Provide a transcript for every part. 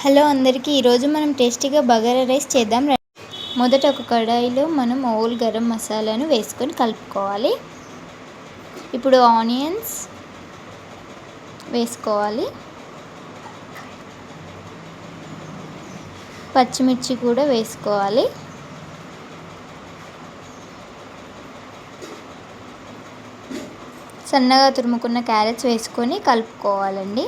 Hello అందరికీ ఈరోజు మనం టేస్టీగా బగారా రైస్ చేద్దాం. మొదట ఒక కడాయిలో మనం హోల్ గరం మసాలాను వేసుకొని కలుపుకోవాలి. ఇప్పుడు ఆనియన్స్ వేసుకోవాలి, పచ్చిమిర్చి కూడా వేసుకోవాలి. సన్నగా తురుముకున్న క్యారెట్స్ వేసుకొని కలుపుకోవాలండి.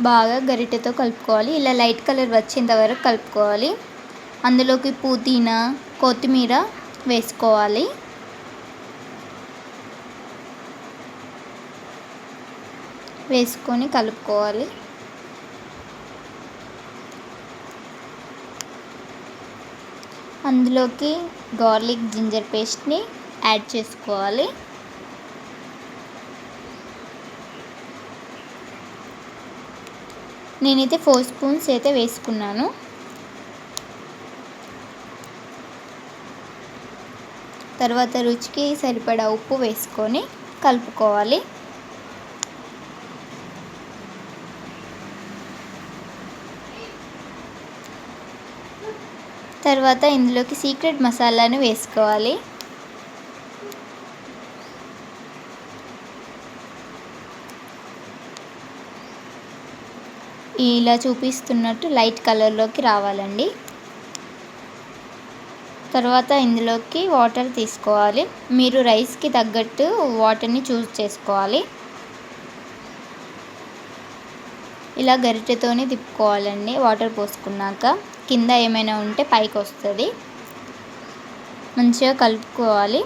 బాగా గరిటెతో కలుపుకోవాలి. ఇలా లైట్ కలర్ వచ్చేంత వరకు కలుపుకోవాలి. అందులోకి పుదీనా, కొత్తిమీర వేసుకోవాలి. వేసుకొని కలుపుకోవాలి. అందులోకి గార్లిక్ జింజర్ పేస్ట్ని యాడ్ చేసుకోవాలి. నేనైతే 4 స్పూన్స్ అయితే వేసుకున్నాను. తర్వాత రుచికి సరిపడా ఉప్పు వేసుకొని కలుపుకోవాలి. తర్వాత ఇందులోకి సీక్రెట్ మసాలాను వేసుకోవాలి. ఇలా చూపిస్తున్నట్టు లైట్ కలర్లోకి రావాలండి. తర్వాత ఇందులోకి వాటర్ తీసుకోవాలి. మీరు రైస్కి తగ్గట్టు వాటర్ని చూస్ చేసుకోవాలి. ఇలా గరిటెతోనే తిప్పుకోవాలండి. వాటర్ పోసుకున్నాక కింద ఏమైనా ఉంటే పైకి వస్తుంది. మంచిగా కలుపుకోవాలి.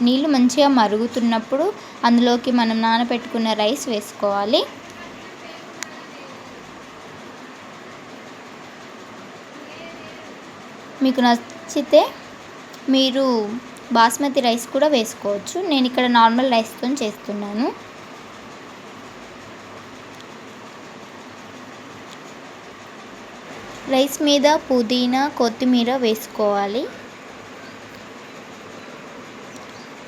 నీళ్ళు మంచిగా మరుగుతున్నప్పుడు అందులోకి మనం నానబెట్టుకున్న రైస్ వేసుకోవాలి. మీకు నచ్చితే మీరు బాస్మతి రైస్ కూడా వేసుకోవచ్చు. నేను ఇక్కడ నార్మల్ రైస్తో చేస్తున్నాను. రైస్ మీద పుదీనా, కొత్తిమీర వేసుకోవాలి.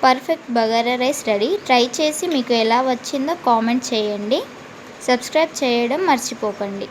Perfect bagara rice ready. Try చేసి మీకు ఎలా వచ్చిందో కామెంట్ చేయండి. సబ్స్క్రైబ్ చేయడం మర్చిపోకండి.